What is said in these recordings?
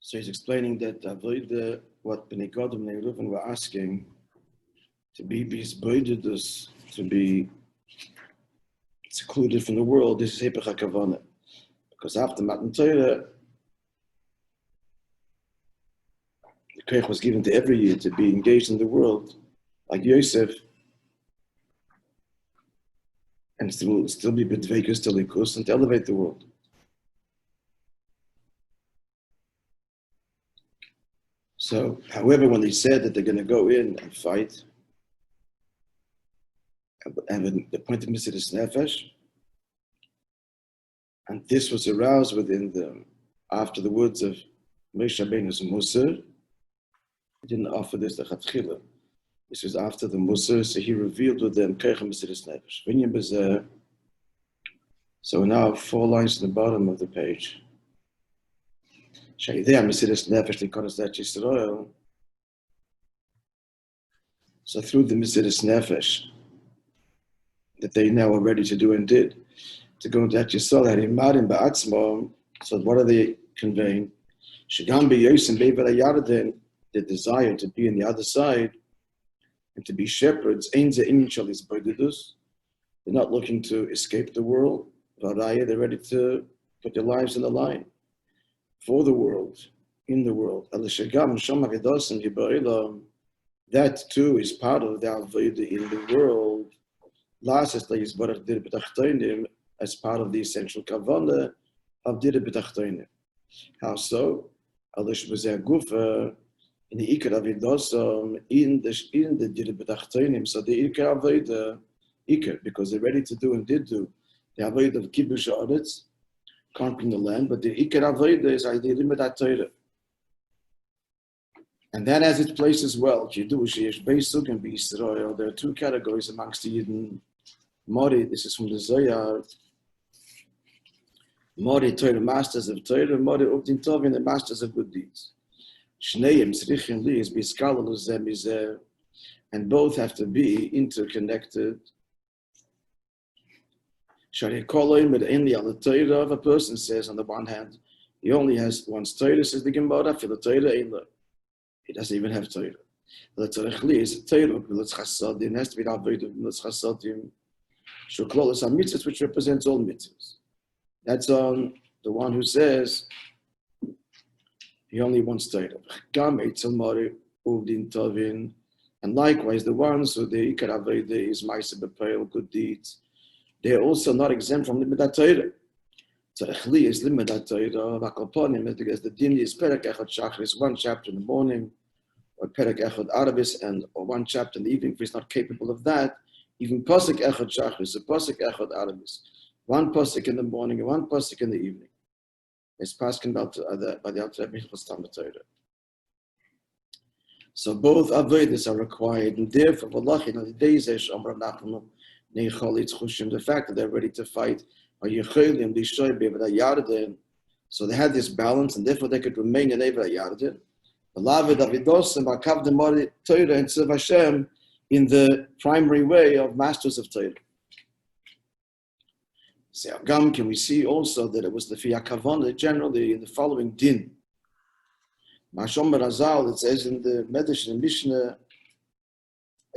So he's explaining that avoid what Bnei Gad and Bnei Reuven were asking to be bisboidedus, to be secluded from the world. This is hipach hakavana, because after Matan Torah, the koach was given to every year to be engaged in the world, like Yosef, and still be bedvekus, still likus, and to elevate the world. So, however, when they said that they're going to go in and fight, and the point of Mesiras Nefesh, and this was aroused within them after the words of Moishe Rabbeinu's Musar. He didn't offer this to Chatchila. This was after the Musar, so he revealed with them Koach Mesiras Nefesh. Vinyan Bezer. So now 4 lines to the bottom of the page. Shayidei Mesiras Nefesh Likonos Eretz Yisrael. So through the Mesiras Nefesh that they now are ready to do and did, to go into Eretz Yisrael, so what are they conveying? Shagam b'Yosem b'Ever HaYarden, the desire to be on the other side and to be shepherds. Ein ze inyan shel hisbodedus. They're not looking to escape the world. They're ready to put their lives in the line for the world, in the world. That too is part of the avodah in the world. As part of the essential kavanah of dira b'tachtonim. How so? In the ikar avidosam, in the dira b'tachtonim. So the ikar avodah, ikar, because they're ready to do and did do the avodah of kibush haaretz, conquering the land, but the ikar avodah is ideally midat Torah. And that has its place as well. There are 2 categories amongst the Yidden. Mori, this is from the Zohar. Mori, Torah, masters of Torah, Mori, Ubdin Tovin, the masters of good deeds. Shneim, Srichin Li, is Biskalalu Zeh, and both have to be interconnected. Shari Koloim, but only on the Torah of a person says, on the one hand, he only has one's Torah, says the Gemara, for the Torah, he doesn't even have Torah. The Torah is Torah, Mitzvot Chasadim, has to be avoid of Mitzvot Chasadim. Shuklolos HaMitzvot, which represents all mitzvahs. That's on the one who says he only wants Torah. Gam Eitzel Mori Uvdin Tovin, and likewise the ones who the Ikar Avodah is Ma'aseh B'Peil, good deeds, they're also not exempt from Limudat Torah. Tzarech is Limudat Torah. V'Akoponim, because the din is Perek Echad Shachris, 1 chapter in the morning, or Perek Echad Arabis, or 1 chapter in the evening. If he's not capable of that, even Pasuk Echad Shachris, a Pasuk Echad Arabis, 1 Pasuk in the morning and 1 Pasuk in the evening. It's Paskin by the Alter Rebbe Talmud Torah. So both avodas are required, and therefore, the fact that they're ready to fight, so they had this balance, and therefore they could remain in Ever HaYarden. In the primary way of masters of Torah. So, can we see also that it was the Fiyah Kavanah generally in the following din. Mashom Barazal, it says in the Medrash and Mishnah,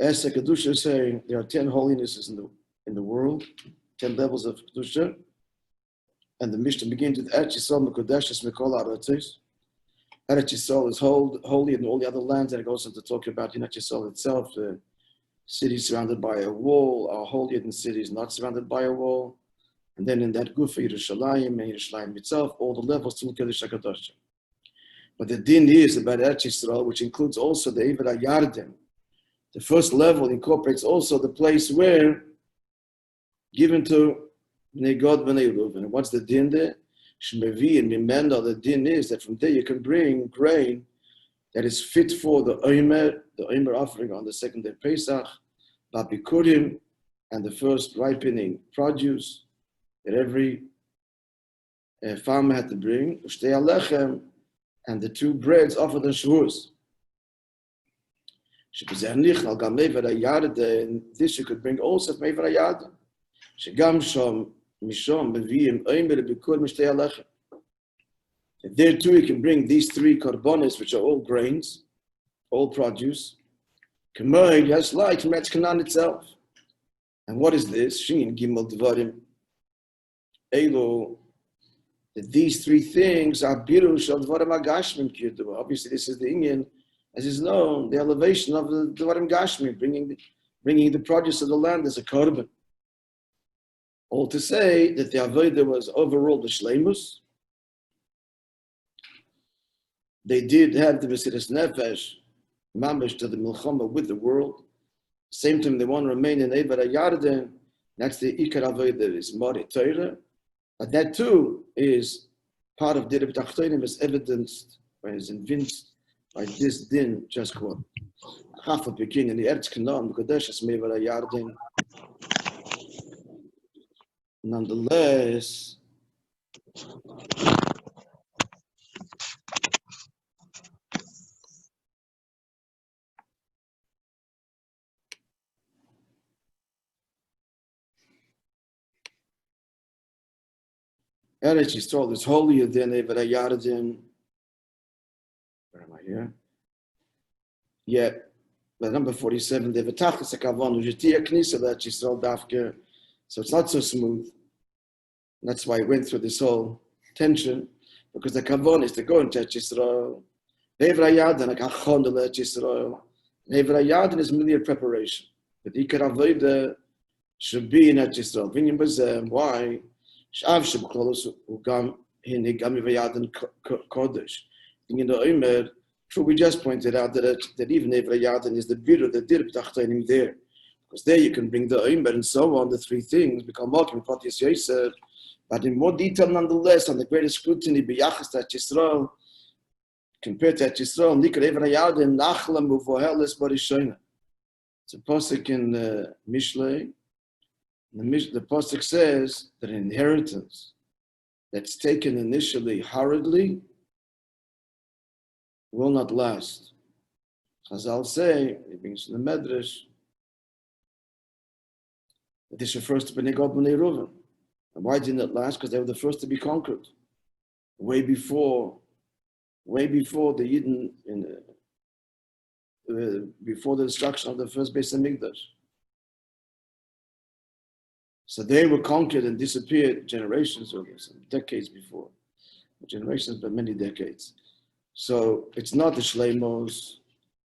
Esa Kedusha is saying there are 10 holinesses in the world, 10 levels of Kedusha. And the Mishnah begins with Eretz Yisrael Mekudeshes Mekol HaAratzos. Eretz Yisrael is holy in all the other lands, and it goes on to talk about Eretz Yisrael itself. Cities surrounded by a wall are holier than cities not surrounded by a wall. And then in that Gufa, Yerushalayim and Yerushalayim itself, all the levels to Kedush HaKadosh. But the din is about Eretz Yisrael, which includes also the Ever HaYarden. The first level incorporates also the place where given to Bnei Gad, Bnei Reuven. And what's the din there? Shmevi and Mimenda, the din is that from there you can bring grain that is fit for the Omer offering on the 2nd day of Pesach, Babikurim, and the first ripening produce that every farmer had to bring, Ushtei Alechem, and the 2 breads offered on Shavuos. This you could bring also from Ever HaYarden. Shegam Shom Mishom Beviim Omer Bikur Mishtei Alechem. There too, you can bring these three korbanos, which are all grains, all produce. Kamoi, just like Metzkanan itself. And what is this? Shin Gimel Dvarim. Elo, that these three things are birush of Dvarim Agashmim Kirdu. Obviously, this is the Indian, as is known, the elevation of the Dvarim Gashmim, bringing the produce of the land as a korban. All to say that the Avodah was overall the Shleimus. They did have the Mesiras Nefesh, mamish to the Milchama with the world. Same time, they want to remain in Eber HaYarden. That's the Ikar Avodah, is Mori Torah. But that too is part of Dirib Tachtonim, is evidenced, or is evinced by this din just quote. Half of begin in the Eretz Canaan, Kodesh is Eber HaYarden. Nonetheless, Eretz Yisrael is holier than Eber HaYarden. Where am I here? Yet, by number 47, the V'tachlis HaKavon, U'jetia Knisa Eretz Yisrael Dafke. So it's not so smooth. And that's why I went through this whole tension, because the Kavon is to go into Eretz Yisrael. Eber HaYarden, HaKachon Eretz Yisrael. Eber HaYarden is merely a preparation. But the Ikar Avodah should be in Eretz Yisrael. Vinyan Bazem, why? Shav Shebkolos Ugam Hinig Amivayadan Kodesh. In the Omer, true, we just pointed out that even Eber HaYarden is the bitter, the Dirb Tachtonim there. Because there you can bring the Omer and so on, the three things, become Mokim, Patis Yosef. But in more detail nonetheless, on the greatest scrutiny, B'yachas to Eretz Yisrael, compared to Eretz Yisrael, Nikar Eber HaYarden, Nachlam Uvoheles Barishona. It's a posuk in Mishlei. The pasuk says that an inheritance that's taken initially hurriedly will not last. Chazal say, it brings to the Medrash, that this refers to Bnei Gad, Bnei Reuven. And why didn't it last? Because they were the first to be conquered. Way before the Yidden, before the destruction of the first Beis Hamikdash. So they were conquered and disappeared generations or some decades before. Generations, but many decades. So it's not the Shleimos.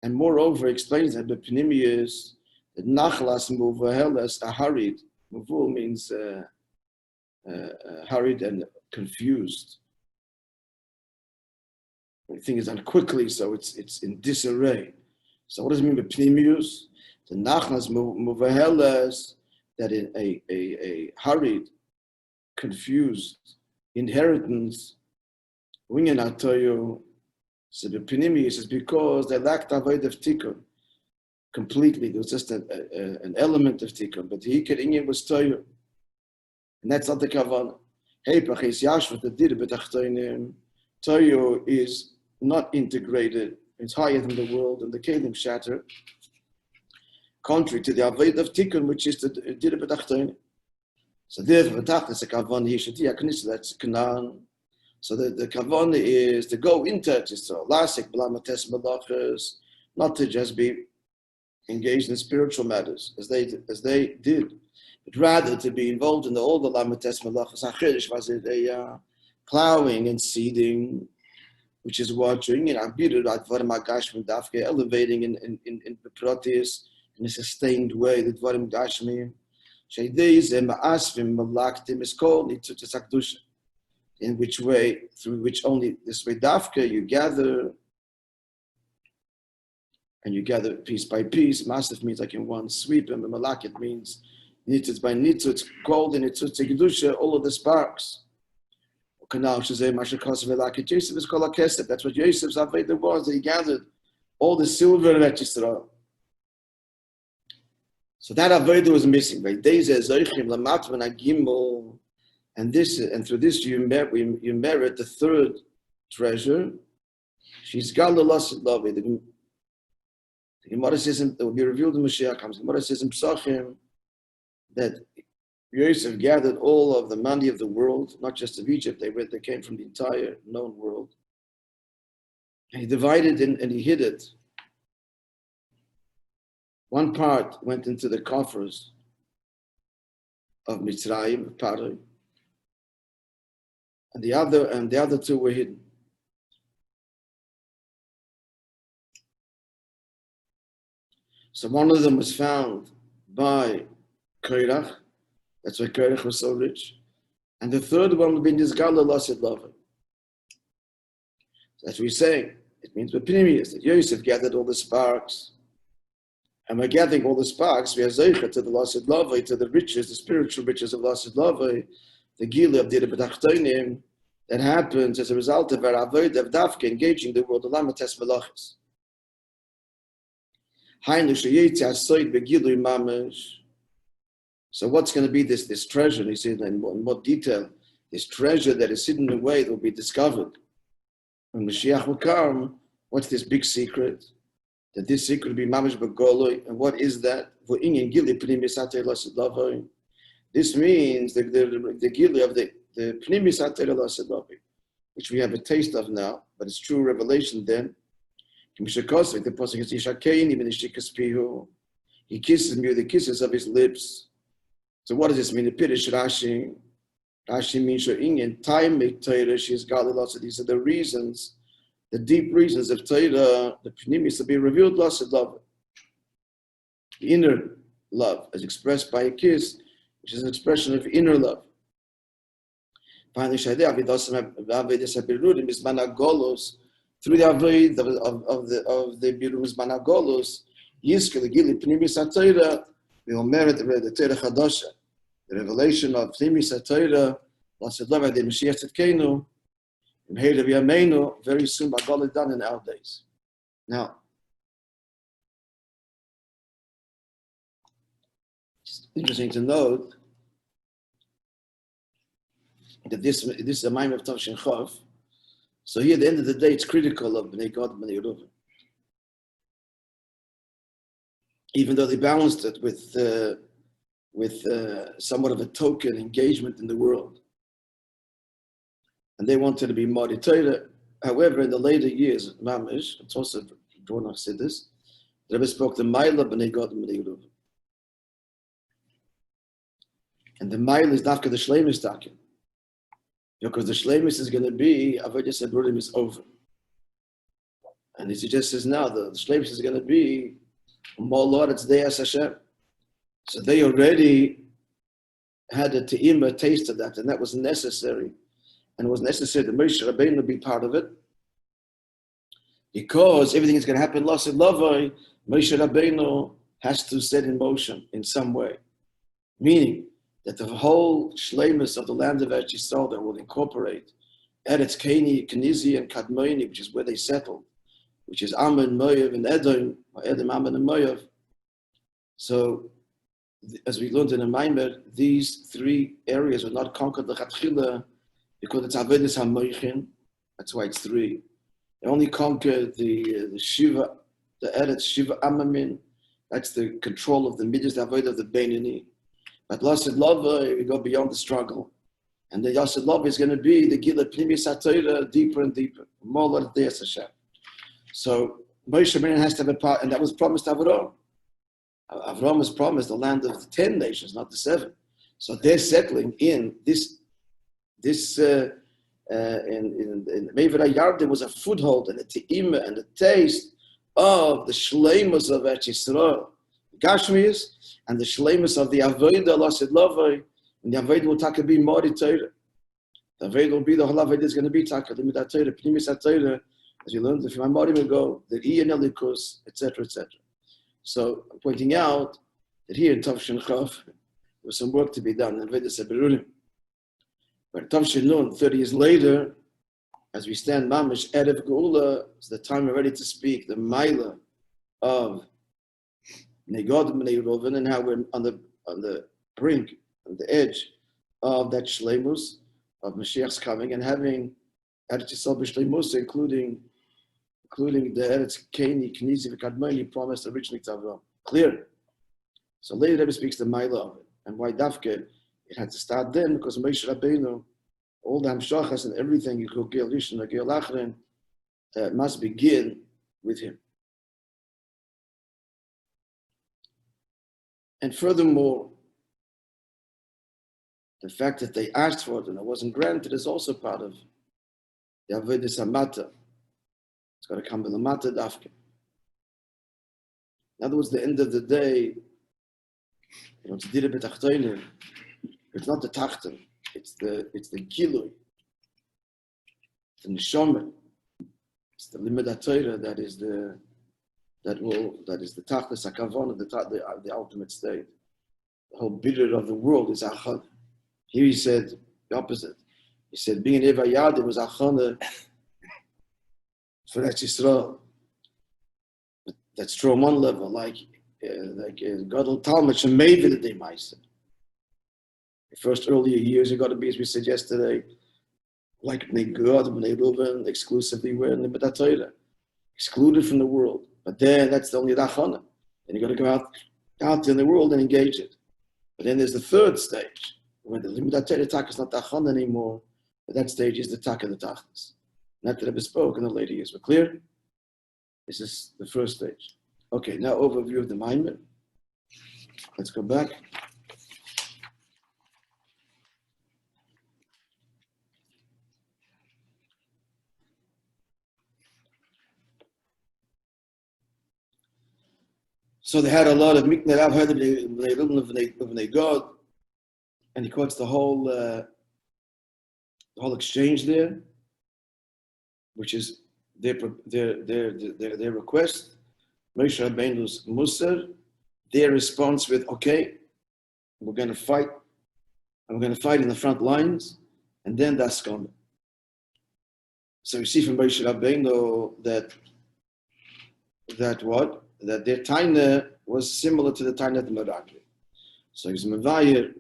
And moreover, explains that the Pnimius, that Nachlas Muvahelas Aharid. Muvul means hurried and confused. Everything is done quickly, so it's in disarray. So what does it mean by Pnimius? The Nachlas Muvahelas, that in a hurried, confused inheritance, Winyan Atoyo, so the Pnimius is because they lacked avoid of tikkun completely. There was just an element of tikkun, but the Hikar Inyan was Toyo. And that's not the Kavanah. Heipach is Yashvat, the Dir B'tachtoinim. Toyo is not integrated. It's higher than the world, and the Kelim shatter. Contrary to the avoid of tikkun, which is the Dir B'tachtoinim. So therefore, V'tachlis HaKavon Yishatia Knis, that's Canaan. So the Kavanah is to go into Eretz Yisrael, Lasik Blamates Malachas, not to just be engaged in spiritual matters as they did, but rather to be involved in all the Lamates Malachas. Achirish was it a plowing and seeding, which is watching and Abiru Advarim Agashmim Dafke, elevating in the Proteus in a sustained way. The Dvarim Gashmim, Sheideis and Ma'asvim Malaktim is called Nitzut Sakdusha. In which way, through which only this way Dafka you gather, and you gather piece by piece. Masif means like in one sweep, and Malakit means nitzutz by nitzutz, gold and nitzutz kedusha, all of the sparks. That's what Yosef's Aveda was, that he gathered all the silver in Eretz Yisrael. So that Aveda was missing. And through this you merit the third treasure. She's Galalas Lavi. The Gemara says, it will be revealed in Mashiach comes. The Gemara says in Psachim that Yosef gathered all of the money of the world, not just of Egypt. They came from the entire known world. And he divided it and he hid it. One part went into the coffers of Mitzrayim, of Paro, and the other two were hidden. So one of them was found by Korach. That's why Korach was so rich. And the third one would be Nizgala Lasid Lava. So that's what he's saying. It means Bepinimius, that Yosef gathered all the sparks. And by gathering all the sparks, we are Zeicha to the Lasid Lava, to the riches, the spiritual riches of Lasid Lava, the Gila of Dira B'Tachtonim, that happens as a result of our Avodah of Dafka engaging the world, the Lamates Malachis. So what's going to be this treasure? He said in more detail, this treasure that is hidden away that will be discovered. When Mashiach will come, what's this big secret? That this secret will be mamash b'goloi. And what is that? This means the gili of the pnimis hatei lasid lava, which we have a taste of now, but it's true revelation then. The pasuk is Yishakeni v'nishikas pihu. He kisses me with the kisses of his lips. So what does this mean? The Pirish Rashi. Rashi means she'inyan time make Torah. She is godly lots of these are the reasons, the deep reasons of Torah. The pnimis to be revealed lots of love. The inner love, as expressed by a kiss, which is an expression of inner love. Finally, through the avoid of the Biru's Managolos, Yiskel the Gili Pnimis HaTorah, we will merit the Torah Chadasha, the revelation of Pnimis HaTorah, Lasid Lava de Mashiach Tzidkenu, and Heidav Yameinu, very soon by God done in our days. Now, it's interesting to note that this is a Maimon of Tavshin Chav. So here, at the end of the day, it's critical of Bnei God and Bnei Reuven. Even though they balanced it with somewhat of a token engagement in the world. And they wanted to be Mari Torah. However, in the later years, Mamish, it's also drawn off Siddhis, the Rabbi spoke the Maila Bnei God and Bnei Reuven. And the Maila is Dafka the Shleimus Takin. Because the Shleimus is going to be, Avodah Sabrurim is over. And he just says now, the Shleimus is going to be, more Lord, it's Deas Hashem. So they already had a te'ima taste of that, and that was necessary. And it was necessary that Moishe Rabbeinu be part of it. Because everything is going to happen, Lasid Lavai, Moishe Rabbeinu has to set in motion in some way. Meaning, that the whole shleimus of the land of Eretz Yisrael that will incorporate Eretz Keni, Kenizi, and Kadmoni, which is where they settled, which is Ammon, Moav, and Edom, or Edom, Ammon, and Moav. So, as we learned in the Maimer, these three areas were not conquered l'chatchila because it's Avedis HaMoichin. That's why it's three. They only conquered the Shiva, the Eretz Shiva Amamin. That's the control of the Midas, the Avodah of the Beinani. But Lasid Lava, we go beyond the struggle. And the Lasid Lava is going to be the Gila Pnimis HaTorah deeper and deeper. More Lord Deas Hashem. So Moshe Rabbeinu has to have a part, and that was promised to Avraham. Avraham was promised the land of the 10 nations, not the 7. So they're settling in this in Meivra Yard, there was a foothold and a te'ima and a taste of the shleimus of Eretz Yisrael, Gashmius, and the shleimus of the Avodah Lasid Lavai, and the Avodah will taka be Mari Torah. The Avodah will be the whole Avodah is going to be taka the Midat Torah, Pnimis HaTorah, as you learned from my Marim ago, the Iyan Elikus, etc., etc. So I'm pointing out that here in Tavshin Chav, there was some work to be done in Avodah Seberurim. But Tavshin Nun, 30 years later, as we stand Mamish Erev Geula, it's the time we're ready to speak the Maila of Bnei God and Bnei Reuven, and how we're on the brink, on the edge of that Shleimus, of Mashiach's coming, and having Eretz Yisrael B'Shleimus, including the Eretz Keni, Knizi, V'Kadmoni promised originally to Avraham. Clear. So later Rebbe speaks the Maila of it, and why Dafke It had to start then because Moishe Rabbeinu, all the hamshachas and everything, you could Gil Rishon or Gil Achron, must begin with him. And furthermore, the fact that they asked for it and it wasn't granted is also part of the Avodas HaMata. It's got to come with the Mata Dafke. In other words, the end of the day, it's Dira B'Tachtonim. It's not the Tachten. It's the Gilui. It's the Neshama. It's the Limud HaTorah that is the Tachlis HaKavon, the ultimate state. The whole bitter of the world is Achon. Here he said the opposite. He said being Eva Yadim was Achon for Eretz Yisrael. That's true on one level, like Gadol Talmud Shemevin the Maisa. The first earlier years are going to be, as we said yesterday, like Bnei Gad, Bnei Reuven, exclusively were in the Torah, excluded from the world. But then that's only the Achana. Then you got to go out in the world and engage it. But then there's the third stage, when the Limud Torah Tak is not the Achana anymore, but that stage is the Tak of the Tachlis. Not that Rabbi spoke in the later years. We're clear? This is the first stage. Okay, now overview of the Maimon. Let's go back. So they had a lot of Mikna Rav heard of Bnei God, and he quotes the whole exchange there, which is their request, Moshe Rabbeinu's Musar, their response with, okay, we're going to fight, and we're going to fight in the front lines, and then that's coming. So we see from Moshe Rabbeinu that their taina was similar to the taina of the Meragli. So he's Mevayir,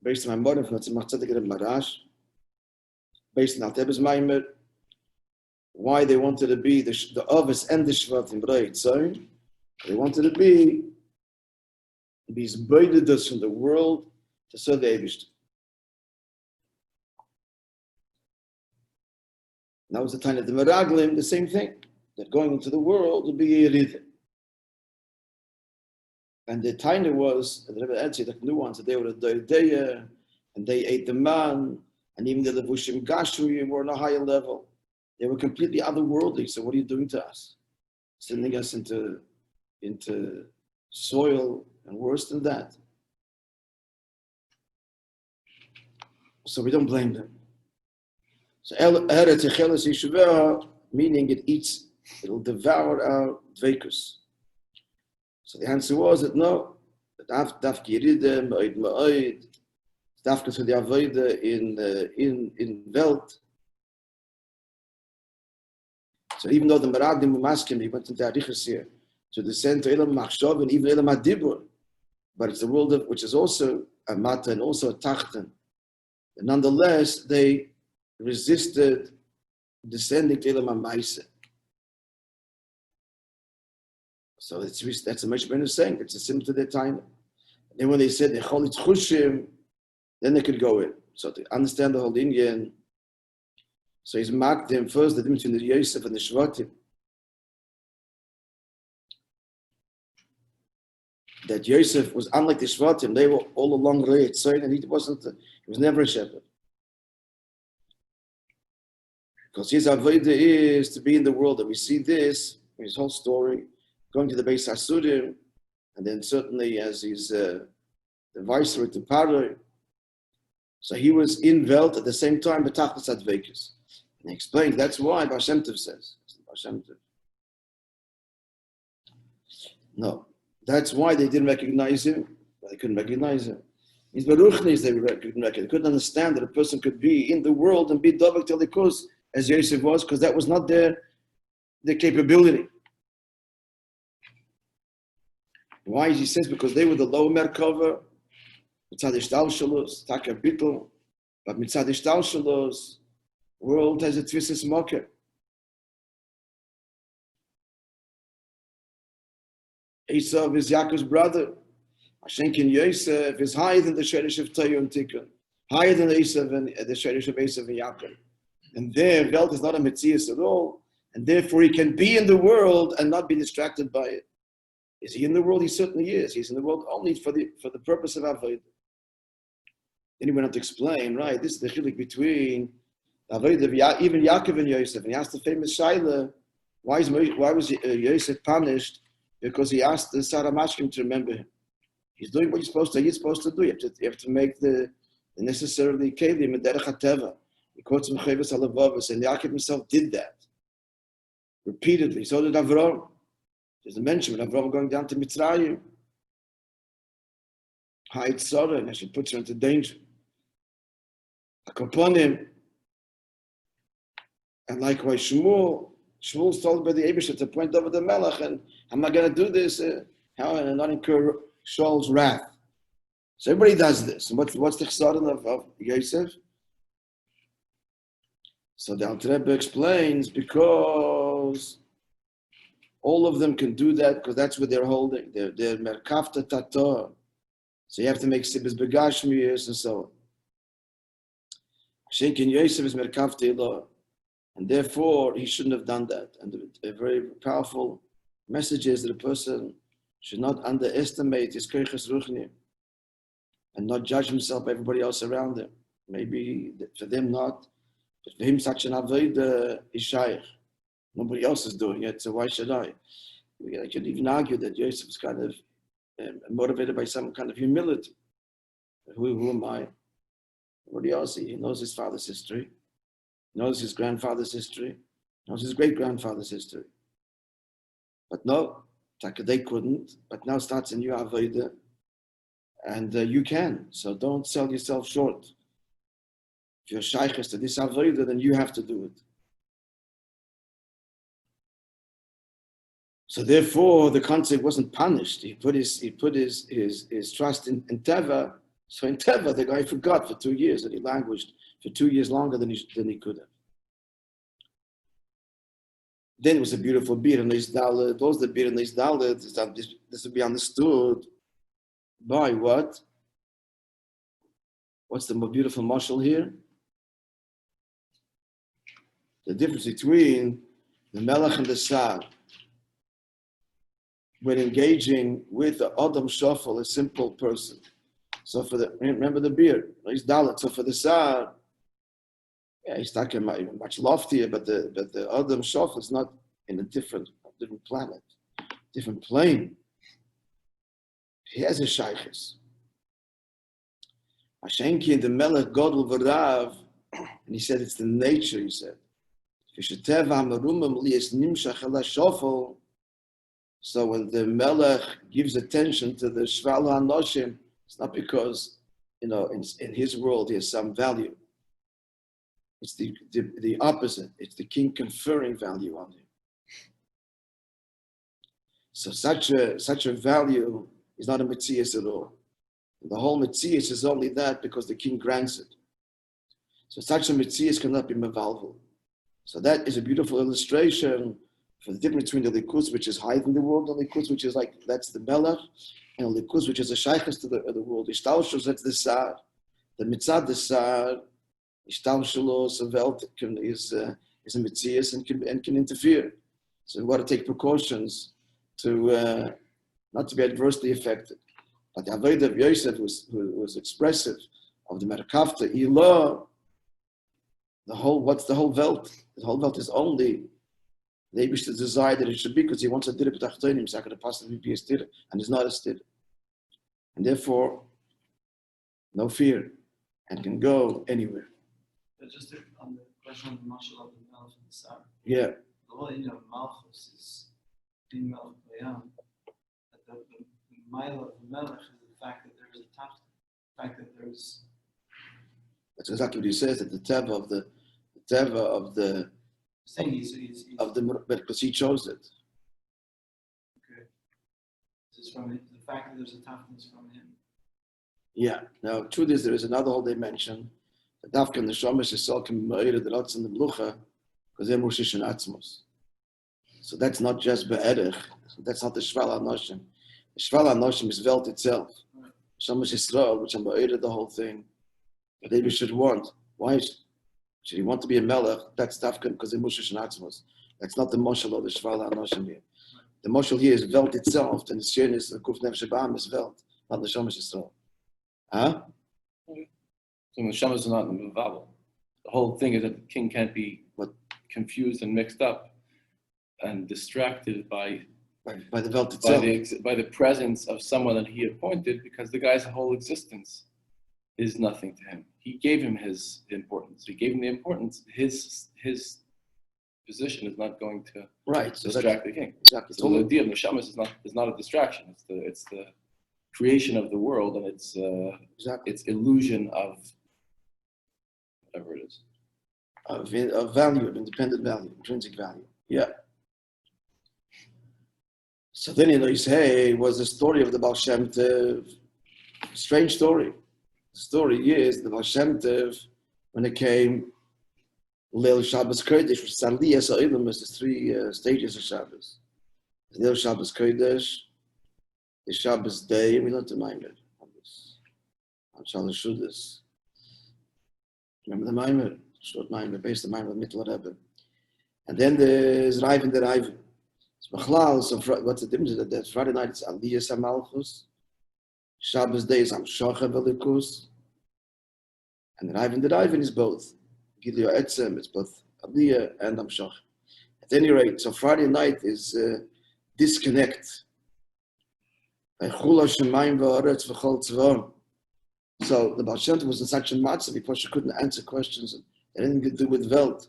based on my modern from the Tzemach Tzedek and Marash, based on Al-Tebes Maimer, why they wanted to be the Ovis and the Shvat in Breit Zone. They wanted to be these beidedas from the world to serve the Eibishter. That was the time of the Meraglim, the same thing, that going into the world would be a Yeridin. And the taina was, the Rebbe answered the nuance, that they were a Doideya, and they ate the man, and even the Levushim Gashri were on a higher level. They were completely otherworldly. So what are you doing to us? Sending us into soil and worse than that. So we don't blame them. So Eretz Yecheles Yeshuvah, meaning it'll devour our dveikus. So the answer was that no, daf Yeridem, Ma'id Ma'id, daf to the Avodah in Welt. So even though the Meraglim were masking, he went into Arichas here to descend to Elam Machshov and even Elam Adibur, but it's a world which is also a Mata and also a Tachten. And nonetheless, they resisted descending to Elam HaMaisa. So that's a much better saying. It's a similar to their time. And then when they said Necholit Chushim, then they could go in. So to understand the whole Indian, so he's marked them first, the difference between the Yosef and the Shvatim. That Yosef was unlike the Shvatim. They were all along Reit Zayin, and he was never a shepherd. Because his avodah is to be in the world, and we see this in his whole story, going to the Beis Hasurim, and then certainly as he's the viceroy to Paro. So he was in Welt at the same time, B'tachlis Advekis. And he explains that's why Baal Shem Tov says. No, that's why they didn't recognize him. They couldn't recognize him. His Baruchnis they couldn't recognize. They couldn't understand that a person could be in the world and be Dovek Telikus as Yosef was, because that was not their capability. Why? He says because they were the lower Merkava, Mitzad Ishtal Shalos, Taka Bittel, but Mitzad Ishtal Shalos, world has a twisted mocker. Esau is Yaakov's brother. Hashenkin Yosef is higher than the Sherish of Toyu and Tikkun, higher than the Esav and the Sherish of Esav and Yaakov. And their Welt is not a Metzias at all, and therefore he can be in the world and not be distracted by it. Is he in the world? He certainly is. He's in the world only for the purpose of Avodah. Then he went on to explain, right, this is the chiluk between Avodah, even Yaakov and Yosef. And he asked the famous Shaila, why was Yosef punished? Because he asked the Sarah Mashkim to remember him. He's doing what you're supposed to do. You have to make the necessarily kelim and derech hateva. He quotes from Chavis Halavavos, and Yaakov himself did that repeatedly. So did Avram. There's a mention of Avram going down to Mitzrayim. Hide Sarah, and she puts her into danger. Upon him, and likewise Shmuel's told by the Eibusher to point over the Melech, and I'm not going to do this, and not incur Shaul's wrath. So everybody does this. And what's the chsaron of Yosef? So the Alter Rebbe explains, because all of them can do that, because that's what they're holding. They're merkavta tator. So you have to make sibis begashmiyos and so on. Shenkin Yosef is merkavta ilah, and therefore he shouldn't have done that. And a very powerful message is that a person should not underestimate his koiches ruchni and not judge himself by everybody else around him. Maybe for them not, but for him such an avodah is shaykh. Nobody else is doing it, so why should I? I could even argue that Yosef is kind of motivated by some kind of humility. Who am I? Nobody else. He knows his father's history, knows his grandfather's history, knows his great-grandfather's history. But no, they couldn't, but now starts a new avodah, and you can. So don't sell yourself short. If you're shaykhis to this avodah, then you have to do it. So therefore, the concept wasn't punished. He put his trust in Teva. So in Teva, the guy forgot for 2 years, and he languished for 2 years longer than he could have. Then it was a beautiful beer in this dalet. Those the beer in this dalet. This would be understood by what? What's the more beautiful mashal here? The difference between the melech and the sar. When engaging with the Adam Shafal, a simple person. So remember the beer, he's dalet. So for the sar, he's talking much loftier, but the Adam Shafal is not in a different planet, different plane. He has a shaykhis. Hashenki in the Melech Godel V'Rav, and he said it's the nature, he said. So when the Melech gives attention to the Shval HaNoshim, it's not because, in his world he has some value. It's the opposite. It's the king conferring value on him. So such a value is not a Metzias at all. The whole Metzias is only that because the king grants it. So such a Metzias cannot be Mevalvel. So that is a beautiful illustration for the difference between the Likus, which is higher than the world, and the Likus, which is that's the Melech, and the Likus, which is a Shaykhis to the world. Ishtalshus, that's the Sar. The Mitzad, the Sar, Ishtalshulos, a Welt is a Metzias and can interfere. So we've got to take precautions to not to be adversely affected. But the Avodah of Yosef was expressive of the Merkavta Ilah. What's the whole Welt? The whole Welt is only the Eibusher's desire that it should be, because he wants a dirib tachtonim, so I could possibly be a stir, and it's not a stir. And therefore, no fear, and can go anywhere. But just on the question of the mashal of the Melech and the Sar. Yeah. The whole idea of Malchus is being Melech Bayam. The mile of the Melech is the fact that there is a tacht, the fact that there is. That's exactly what he says, that the teva of the saying he's of the, because he chose it. Okay. This is from the fact that there's a toughness from him. Yeah. Now, truth is, there is another whole dimension. The dafka and the shomesh is so commemorated the lots in the blucha because they're Moshe and Atzmos. So that's not just be'erech. That's not the Shval HaNoshim. The Shval HaNoshim is Welt itself. Shamash Yisrael, which I'm the whole thing, that David should want. Why should he want to be a melech? That's Tafkan because the Moshe Shanatzmos. That's not the Moshel of the Shval HaNoshim here. The Moshel here is Welt itself, and the Shen is the Kuf Nefesh Ba'am is Welt, not the Shamash Yisrael. Huh? So the Shamash is not in the vowel. The whole thing is that the king can't be confused and mixed up and distracted by the Welt itself. By the presence of someone that he appointed, because the guy's whole existence is nothing to him. He gave him his importance. He gave him the importance. His position is not going to distract the king. Exactly. So the idea of Neshamas is not a distraction. It's the creation of the world, and it's illusion of whatever it is. Of value, of independent value, intrinsic value. Yeah. So then you say, was the story of the Baal Shem Tov. Strange story. The story is the Baal Shem Tov, when it came Leil Shabbos Kodesh, which is Aliyas Ha'olam, is the three stages of Shabbos. Leil Shabbos Kodesh, the Shabbos day, we learned the Maamar on this. On Shalosh Shudas. Remember the Maamar? Short Maamar, based on the Maamar of Mittel Rebbe. And then there's Rav and the Rav. So what's the difference? That Friday night it's Aliyas HaMalchus. Shabbos day is Amshacha Velikus. And the Rav is both. Gilio Etzem, it's both Aliyah and Amshach. At any rate, so Friday night is disconnect. So the Baal Shem Tov was in such a matzah because she couldn't answer questions that anything to do with Welt.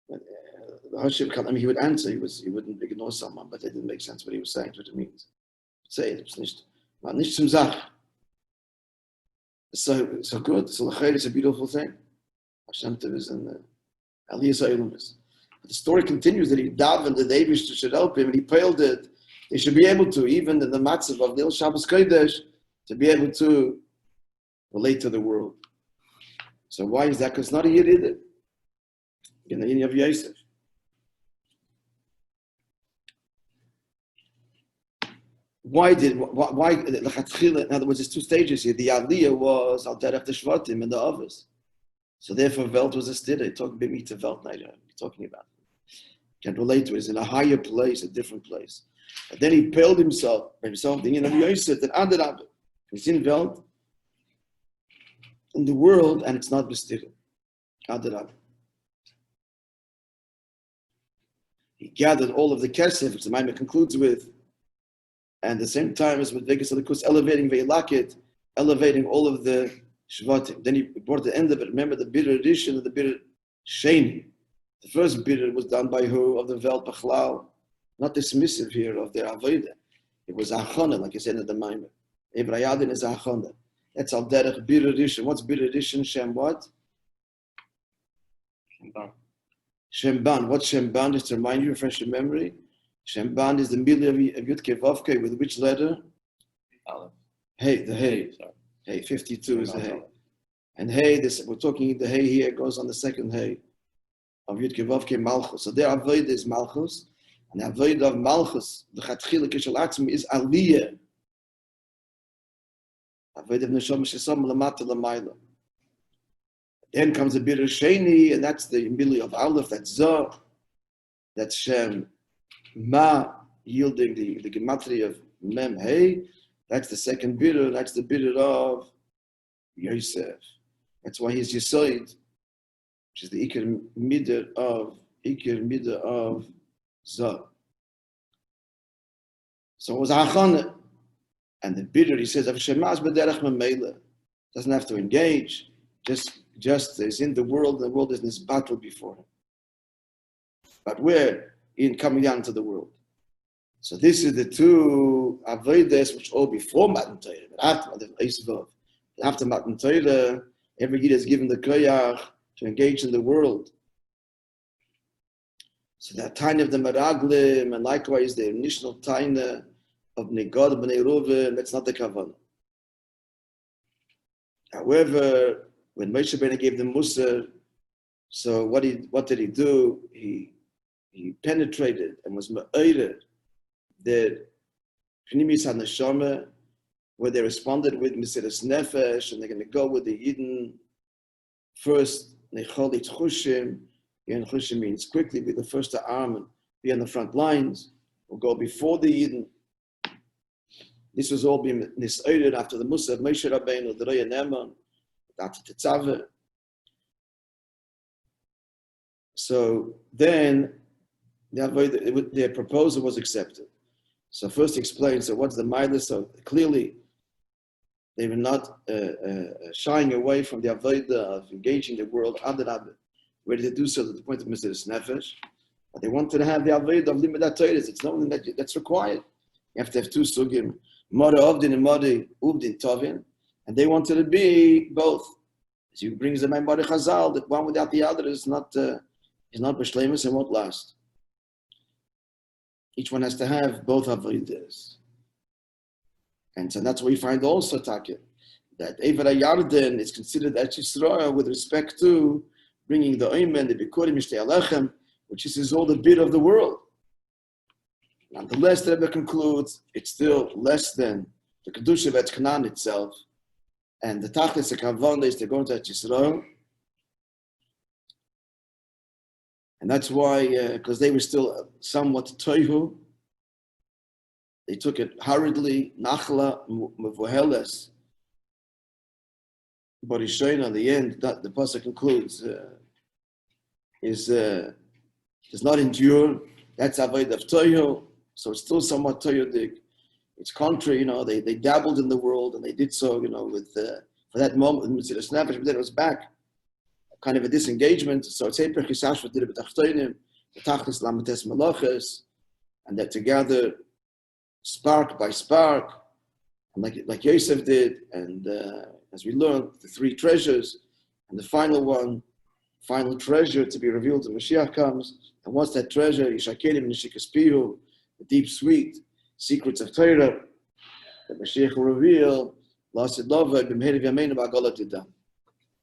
He would answer, he wouldn't ignore someone, but it didn't make sense what he was saying, what it means. Say it was nicht zum Sach. So good. So it's a beautiful thing. Hashem Tov is in the Aliyas Ha'olam. But the story continues that he davened the Eibush should help him, and he paled it. They should be able to, even in the matzav of Leil Shabbos Kodesh, to be able to relate to the world. So why is that? Because it's not a Yid either. In the Yid of Yosef. Why, in other words, there's two stages here. The Aliyah was Al Derech the Shvatim and the others. So therefore, Welt was a stira. Talking about me to Welt night. Talking about it. Can relate to it. It's in a higher place, a different place. And then he paled himself, the Yin of Yosef, that Adarabah. He's in Welt, in the world, and it's not bestira. Adarabah. He gathered all of the kesef, which the Maamar concludes with. And at the same time as with Vegas Alikus, elevating Veilakit, elevating all of the Shvatim. Then he brought the end of it. Remember the bitter edition of the bitter Sheni. The first bitter was done by who? Of the Welt Bachlal. Not dismissive here of their Avodah. It was Achana, like I said in the Maamar. Ebrayadin is Achana. That's Al Derech bitter edition. What's bitter edition? Shem what? Shemban. What's Shemban? Just to remind you, refresh your memory. Shemban is the Miliovavitch of Yud-Kei-Vav-Kei with which letter? Aleph. Hey, the Hey. Hey, 52 is the Hey. And Hey, we're talking the Hey here goes on the second Hey of Yud-Kei-Vav-Kei Malchus. So their Avodah is Malchus, and the Avodah of Malchus, the Chatchila Kishal Atzmi, is Aliyah. Avodah of Neshama Shesam Lamata Lamayla. Then comes the bitter Sheni, and that's the Mili of Aleph, that's Zah, that's Shem. Ma, yielding the gematria of Mem Hey, that's the second bitter, that's the bitter of Yosef. That's why he's Yisoid, which is the Iker Midah of Zah. So it was Achana. And the bitter, he says, doesn't have to engage, just is in the world is in this battle before him. But we're in coming down to the world. So this is the two avodas which all before Matan Torah, but after Matan Torah, every Yid is given the koyach to engage in the world. So that tiny of the Meraglim, and likewise the initial tiny of Negod B'nei Reuven, that's not the Kavanah. However, when Moishe Rabbeinu gave them Musar, so what did he do? He penetrated and was ma'ored that Pnimis HaNeshama where they responded with Mesiras Nefesh, and they're going to go with the Yidden first. Necholi Tchushim. And Tchushim means quickly be the first to arm and be on the front lines, or go before the Yidden. This was all being nisoided after the Musa of Moishe Rabbeinu, the Roya Neman, after Tetzaveh. So then their proposal was accepted. So first explain, so what's the Mailah? So clearly they were not shying away from the Avodah of engaging the world, Adarabah, ready to do so to the point of Mesiras Nefesh. But they wanted to have the Avodah of Limudat Torah. It's not only that's required. You have to have two sugim, Mara Ovdin and Mara Uvdin Tovin, and they wanted to be both. As he brings the Maimar Chazal, that one without the other is not b'shleimus and won't last. Each one has to have both avodas. And so that's where we find also Takir, that Eived HaYarden is considered Eretz Yisrael with respect to bringing the Oimen, the Bikurim, Mishtei Alechem, which is all the bit of the world. Nonetheless, the Rebbe concludes, it's still less than the Kedusha of Eretz Canaan itself, and the Tachlis HaKavon is to go into Eretz Yisrael. And that's why, because they were still somewhat toihu, they took it hurriedly, nachla mevoheles. But Rishoin on the end, that the pasuk concludes, does not endure. That's avoid of toihu, so it's still somewhat toihudik. It's contrary, they dabbled in the world and they did so, with for that moment, Mesiras Nefesh, but then it was back. Kind of a disengagement, so it's Eper Chisash for Dirib Tachtoinim, the Tachlis Lamates Malachas, and that together, spark by spark, and like Yosef did, and as we learned, the three treasures, and the final treasure to be revealed when Mashiach comes, and what's that treasure? Yishakelim Nishikas Pihu, the deep, sweet secrets of Torah, that Mashiach will reveal, Lasid Lova, B'mheriv Yameinu Ba'Golat Yidam.